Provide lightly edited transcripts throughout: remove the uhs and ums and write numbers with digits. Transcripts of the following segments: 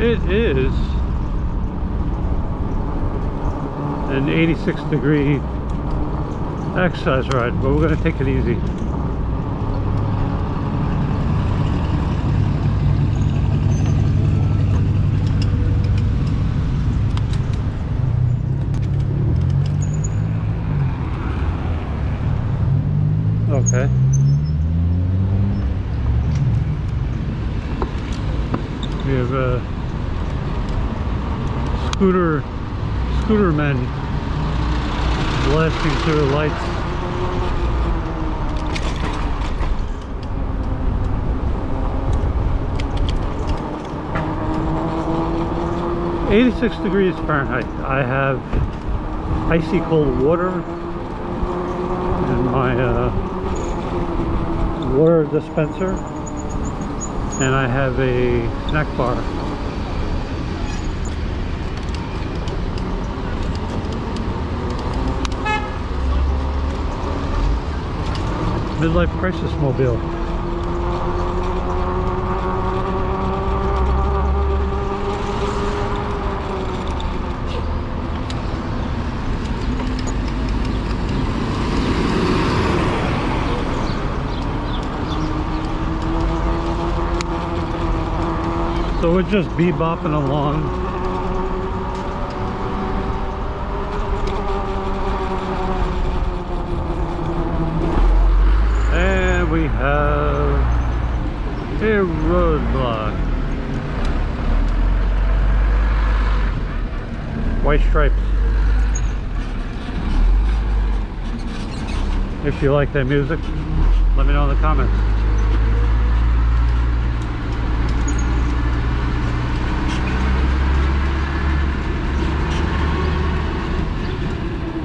It is an 86-degree exercise ride, but we're going to take it easy. Okay. We have scooter men blasting through the lights. "86 degrees Fahrenheit. I have icy cold water in my water dispenser, and I have a snack bar." Midlife crisis mobile. So we're just bebopping along. And we have a roadblock. White stripes. If you like that music, let me know in the comments.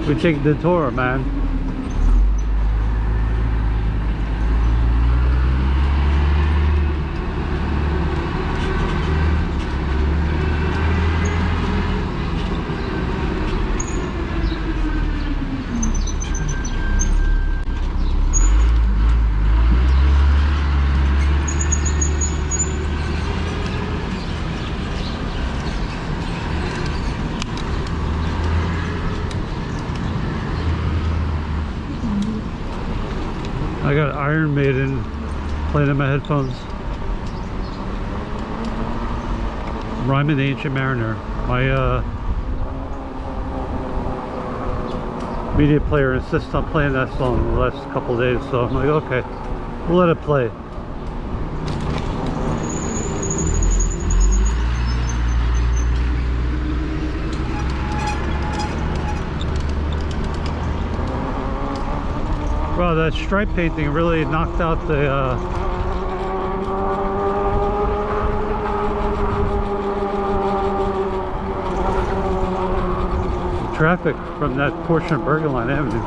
We take the tour, man. I got Iron Maiden playing in my headphones. Rhyme the Ancient Mariner. My media player insists on playing that song the last couple of days, so I'm like, okay, we'll let it play. Wow, that stripe painting really knocked out the traffic from that portion of Bergen Line Avenue.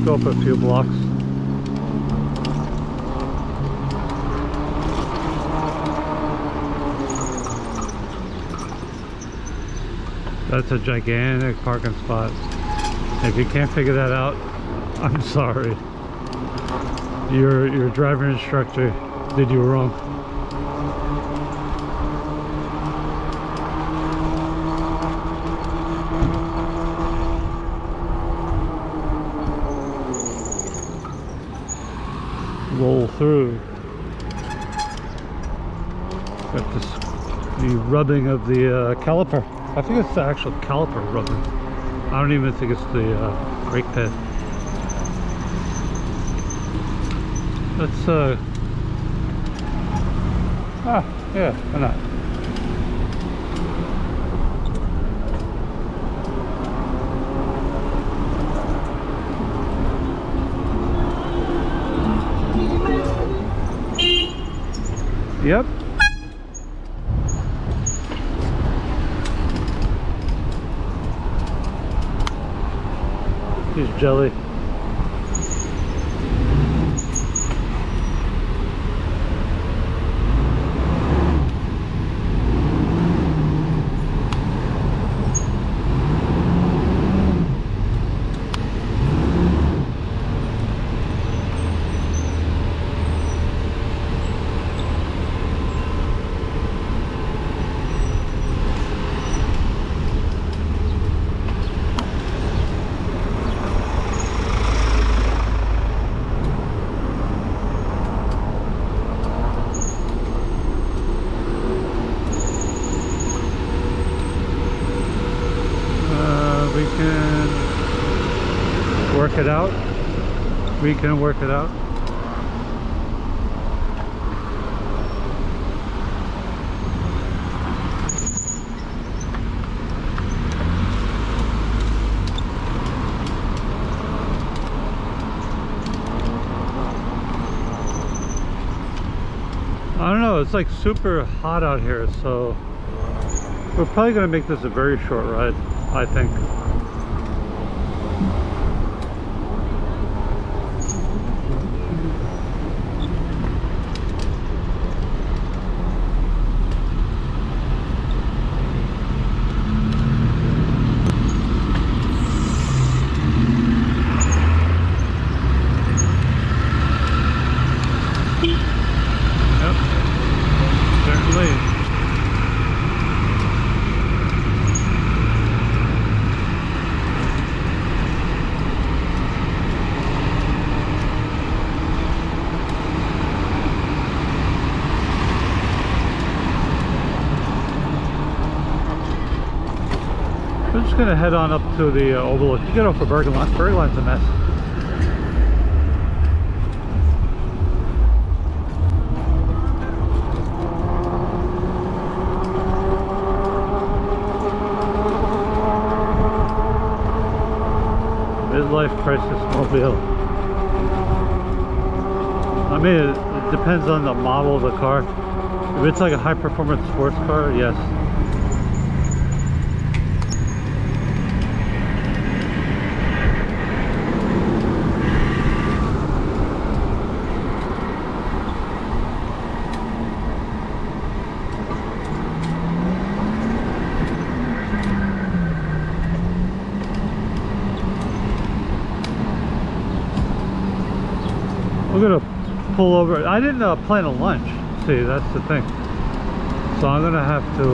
Go up a few blocks. That's a gigantic parking spot. If you can't figure that out, I'm sorry. Your driver instructor did you wrong. Roll through. Got this, the rubbing of the caliper. I think it's the actual caliper rubbing. I don't even think it's the brake pad. Let's yeah, why not? Yep. Here's Jelly. can work it out. We can work it out. I don't know, it's like super hot out here, so we're probably going to make this a very short ride, I think. We're just gonna head on up to the overlook. You get off of Bergenline. Bergenline's a mess. Midlife crisis mobile. I mean, it depends on the model of the car. If it's like a high performance sports car, yes. We're gonna pull over. I didn't plan a lunch. See, that's the thing. So I'm gonna have to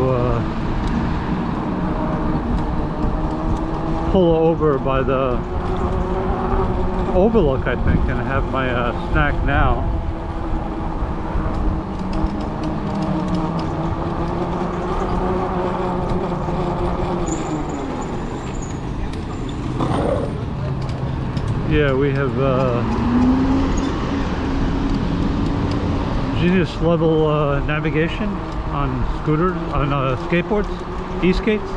pull over by the overlook, I think, and have my snack now. Yeah, we have Genius level navigation on scooters, on skateboards, e-skates.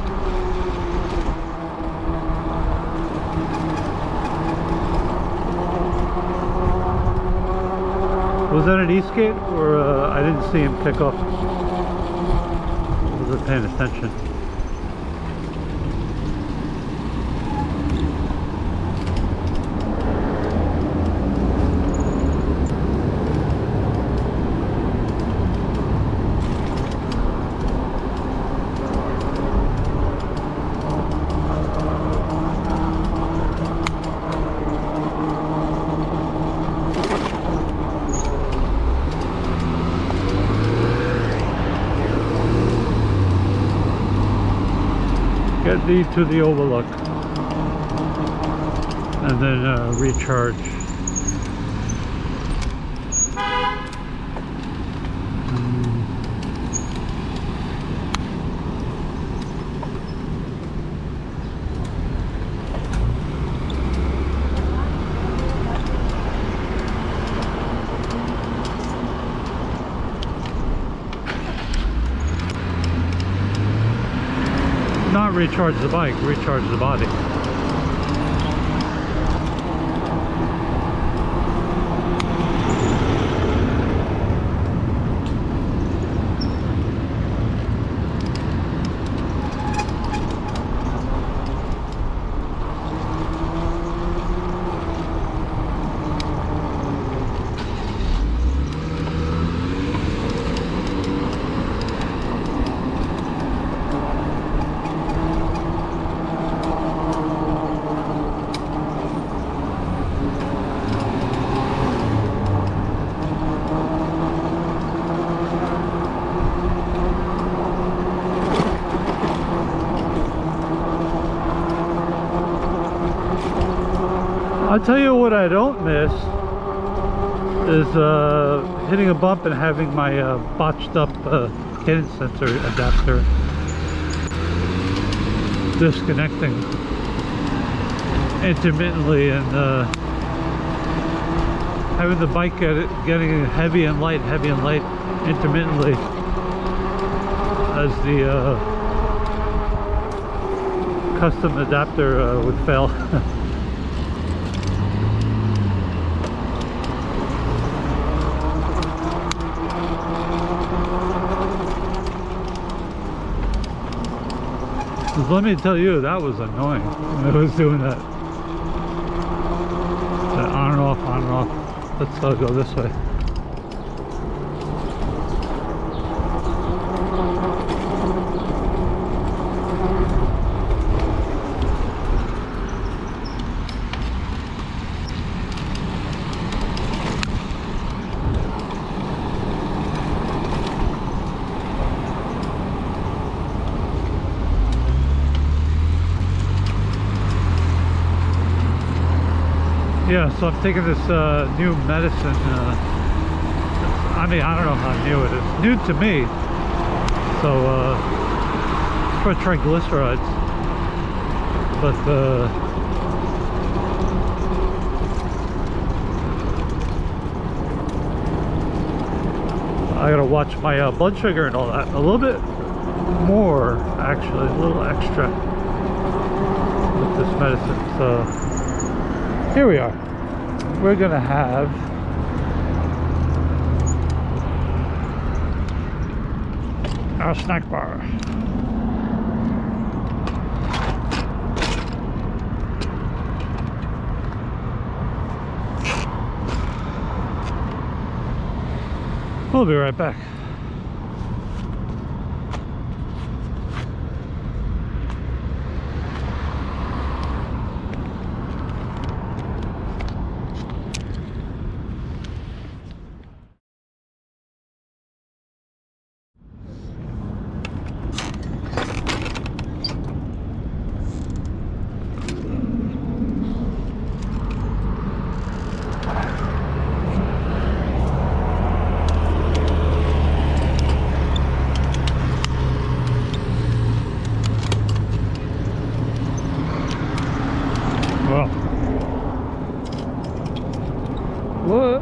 Was that an e-skate, or I didn't see him kick off? I wasn't paying attention. Get thee to the overlook and then recharge. Not recharge the bike, recharge the body. I'll tell you what I don't miss is hitting a bump and having my botched up cadence sensor adapter disconnecting. intermittently, and having the bike getting heavy and light intermittently as the custom adapter would fail. Let me tell you, that was annoying when I was doing that. On and off, on and off. Let's go this way. Yeah, so I'm taking this new medicine. I mean, I don't know how new it is. New to me. So, for triglycerides. But, I gotta watch my blood sugar and all that. A little bit more, actually. A little extra with this medicine. So, here we are. We're gonna have our snack bar. We'll be right back. Well, what?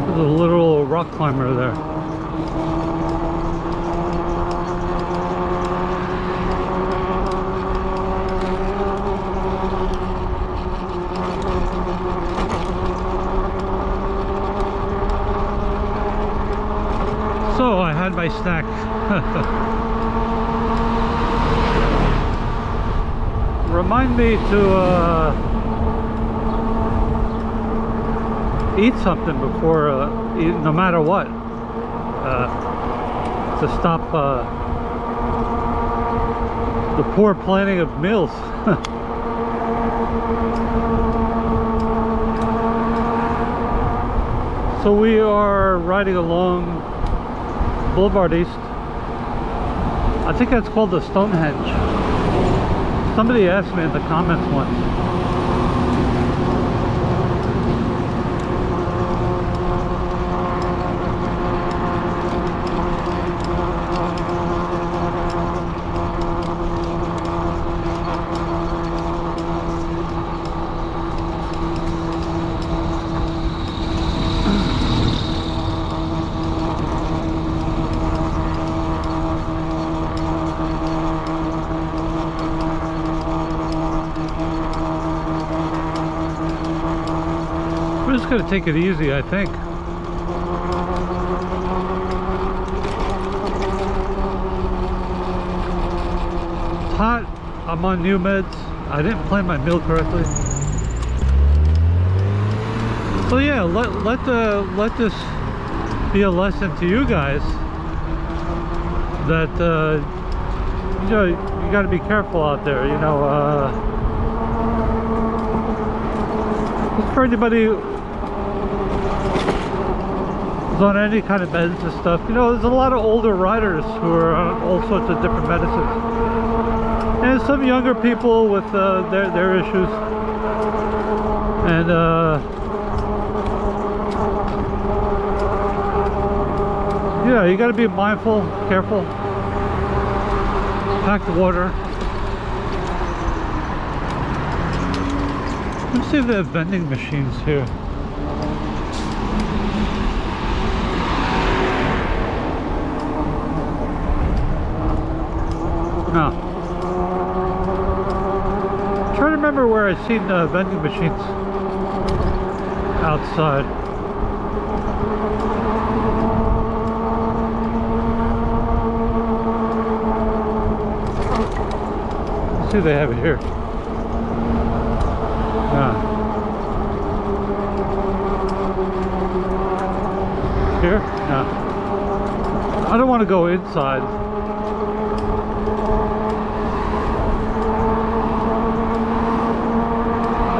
There's a little rock climber there. So I had my snack. Remind me to eat something before, no matter what, to stop the poor planning of meals. So we are riding along Boulevard East. I think that's called the Stonehenge. Somebody asked me in the comments once. We're just gonna take it easy, I think. It's hot. I'm on new meds. I didn't plan my meal correctly. So yeah, let this be a lesson to you guys that you know, you got to be careful out there. You know, just for anybody who's on any kind of meds and stuff, you know, there's a lot of older riders who are on all sorts of different medicines, and some younger people with their issues, and yeah, you got to be mindful, careful, pack the water, Let's see if they have vending machines here. No. I'm trying to remember where I've seen vending machines outside. Let's see if they have it here. Here? No. I don't want to go inside.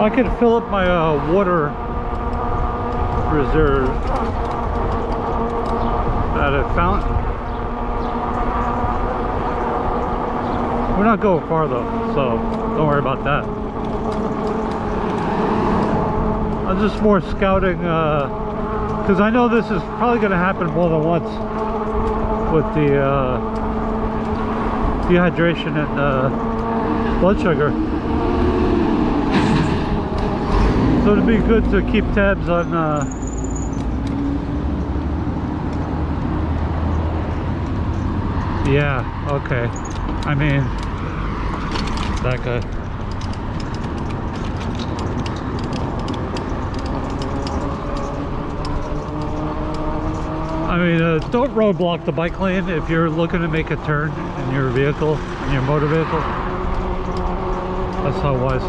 I can fill up my water reserve at a fountain. We're not going far though, so don't worry about that. I'm just more scouting because I know this is probably going to happen more than once with the dehydration and blood sugar. So it'd be good to keep tabs on yeah, okay. I mean, that guy. I mean, don't roadblock the bike lane if you're looking to make a turn in your vehicle, in your motor vehicle. That's not wise.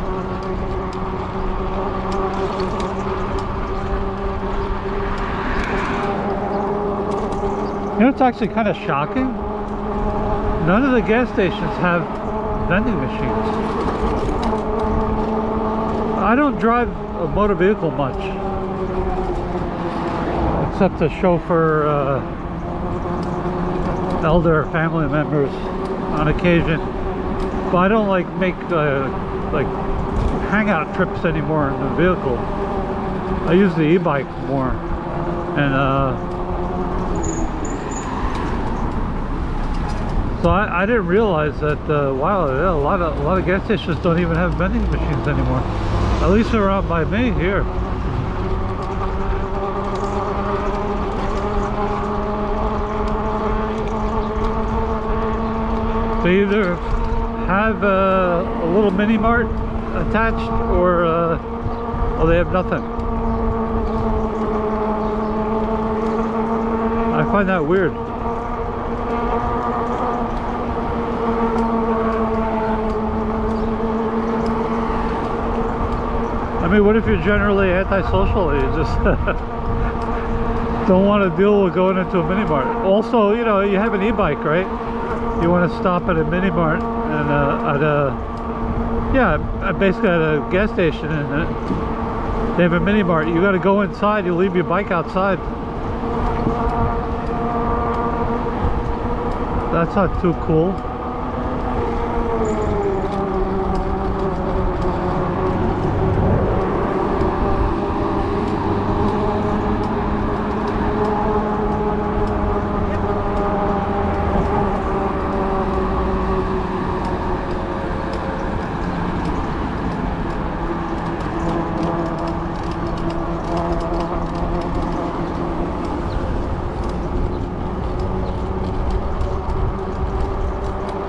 You know, it's actually kind of shocking. None of the gas stations have vending machines. I don't drive a motor vehicle much, except to chauffeur elder family members on occasion. But I don't like make like hangout trips anymore in the vehicle. I use the e-bike more, and so I didn't realize that. Wow, yeah, a lot of gas stations don't even have vending machines anymore. At least around by me here. They either have a little mini mart attached, or they have nothing. I find that weird. I mean, what if you're generally antisocial? You just don't want to deal with going into a mini mart. Also, you know, you have an e-bike, right? You want to stop at a mini mart and basically at a gas station, and they have a mini mart. You got to go inside. You leave your bike outside. That's not too cool.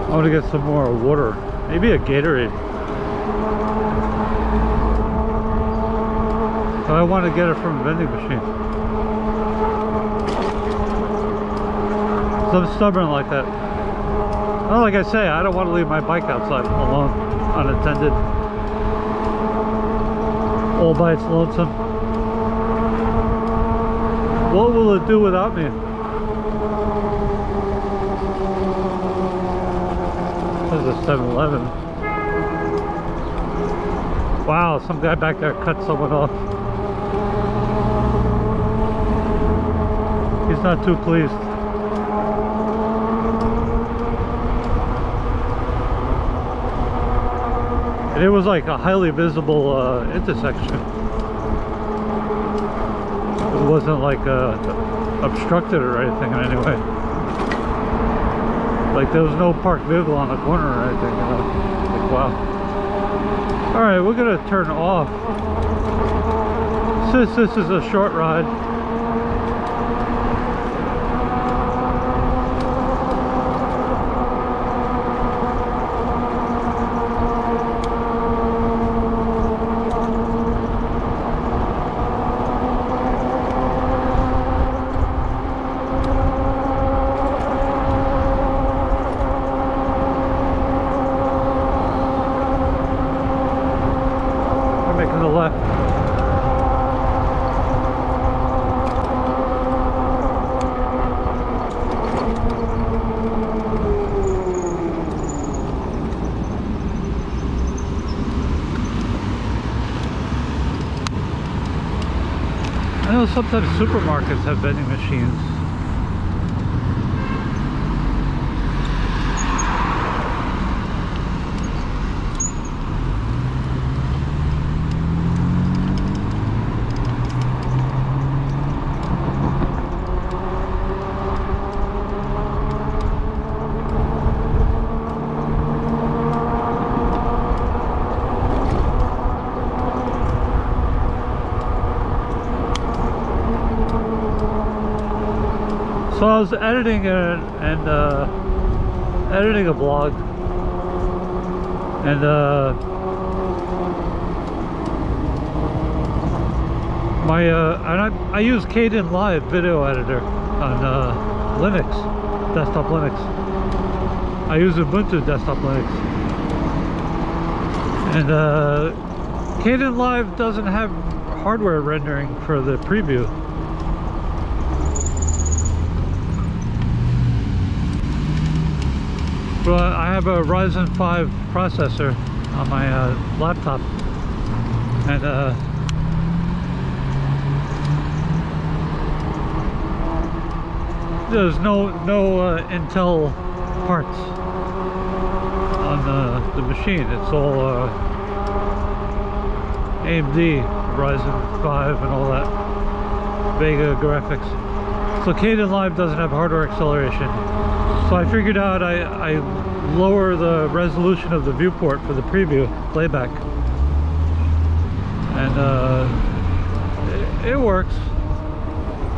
I want to get some more water, maybe a Gatorade. So I want to get it from a vending machine. So I'm stubborn like that. Well, like I say, I don't want to leave my bike outside alone, unattended, all by its lonesome. What will it do without me? There's a 7-Eleven. Wow, some guy back there cut someone off. He's not too pleased. And it was like a highly visible intersection. It wasn't like obstructed or anything in any way. Like there was no parked vehicle on the corner or anything, you know. Like, wow. Alright, we're gonna turn off. Since this is a short ride, we're making the left. I know sometimes supermarkets have vending machines. So I was editing editing a vlog, and I use Kden Live video editor on Linux, desktop Linux. I use Ubuntu desktop Linux, and Kden Live doesn't have hardware rendering for the preview. But I have a Ryzen 5 processor on my laptop, and there's no Intel parts on the machine. It's all AMD, Ryzen 5 and all that, Vega graphics. So Kden Live doesn't have hardware acceleration. So I figured out I lower the resolution of the viewport for the preview playback, and it works.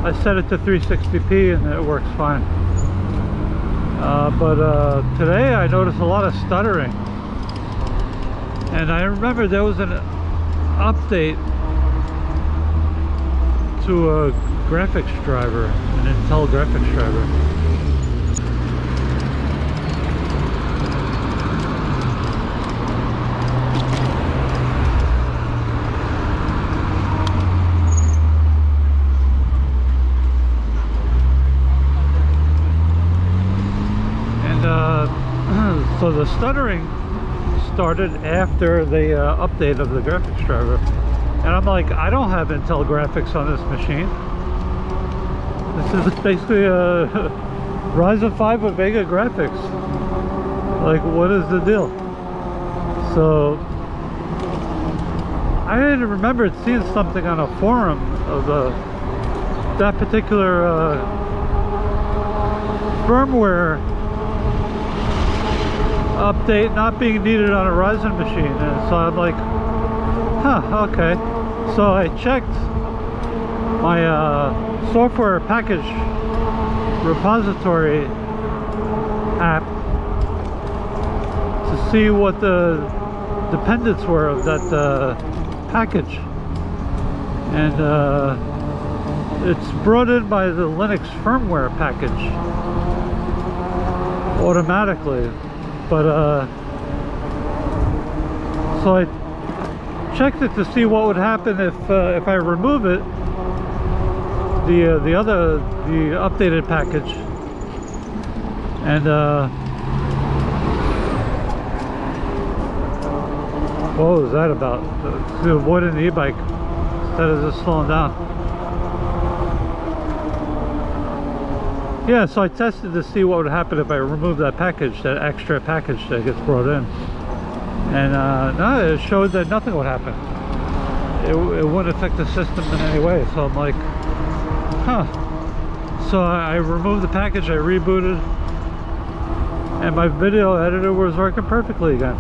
I set it to 360p and it works fine. But today I noticed a lot of stuttering, and I remember there was an update to a graphics driver, an Intel graphics driver. So the stuttering started after the update of the graphics driver, and I'm like, I don't have Intel graphics on this machine. This is basically a Ryzen 5 with Vega graphics. Like, what is the deal? So I had remembered seeing something on a forum of that particular firmware update not being needed on a Ryzen machine, and so I'm like, huh, okay. So I checked my software package repository app to see what the dependents were of that package, and it's brought in by the Linux firmware package automatically. But so I checked it to see what would happen if I remove it, the updated package, and what was that about? To avoid an e-bike instead of just slowing down. Yeah, so I tested to see what would happen if I remove that package, that extra package that gets brought in, and no, it showed that nothing would happen. It wouldn't affect the system in any way. So I'm like, huh. So I removed the package, I rebooted, and my video editor was working perfectly again.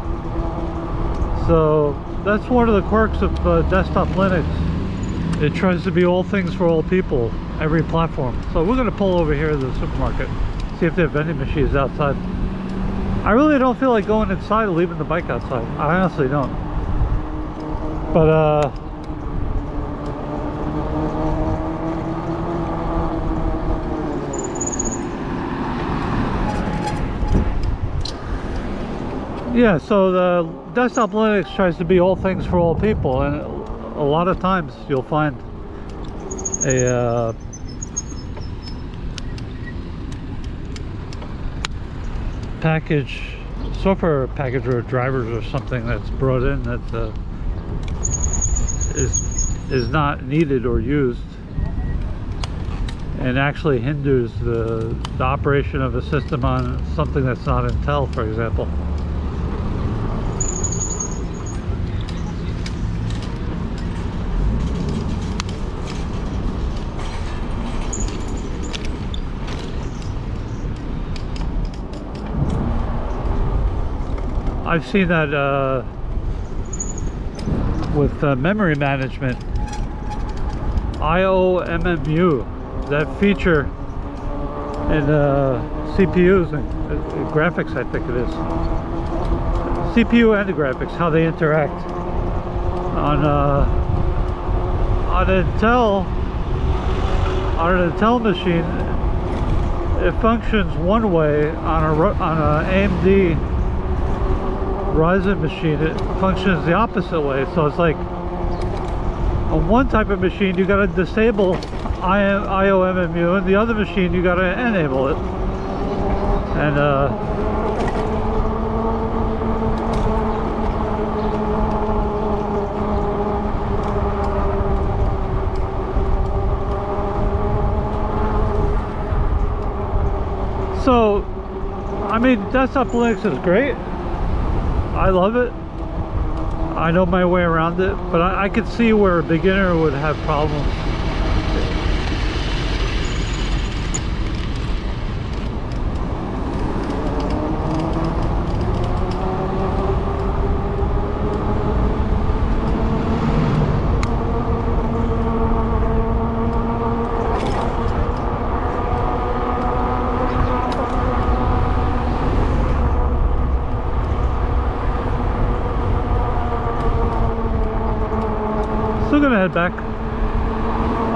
So that's one of the quirks of desktop Linux. It tries to be all things for all people, every platform. So we're going to pull over here to the supermarket, see if they have vending machines outside. I really don't feel like going inside and leaving the bike outside. I honestly don't. But yeah, so the desktop Linux tries to be all things for all people, and a lot of times you'll find a software package or drivers or something that's brought in that is not needed or used, and actually hinders the operation of a system on something that's not Intel, for example. I've seen that with memory management, IOMMU, that feature in CPUs and graphics, I think it is. CPU and the graphics, how they interact. On an Intel machine, it functions one way. On a AMD Ryzen machine, it functions the opposite way. So it's like on one type of machine you got to disable IOMMU, and the other machine you got to enable it. And so I mean, desktop Linux is great. I love it. I know my way around it, but I could see where a beginner would have problems. Still gonna head back,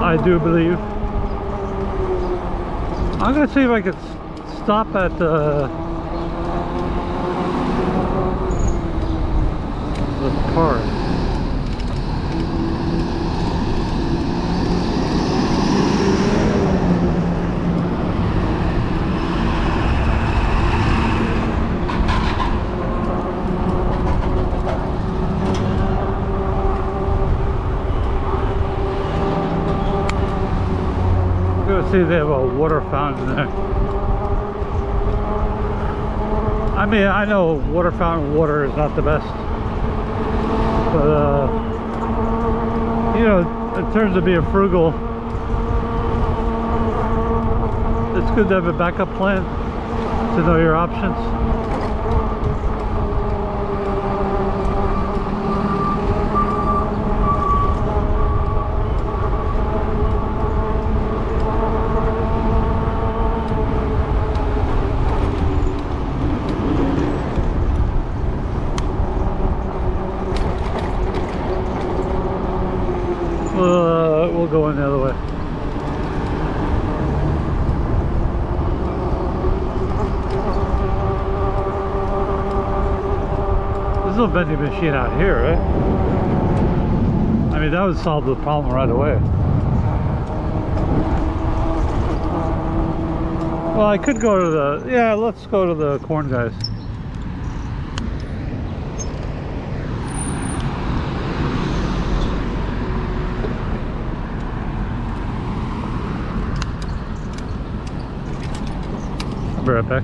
I do believe. I'm gonna see if I could stop at the park. See, they have a water fountain there. I mean, I know water fountain water is not the best, but you know, in terms of being frugal, it's good to have a backup plan, to know your options. We'll go in the other way. There's no vending machine out here, right? I mean, that would solve the problem right away. Well, I could go to the... Yeah, let's go to the corn guys. I'll be right back.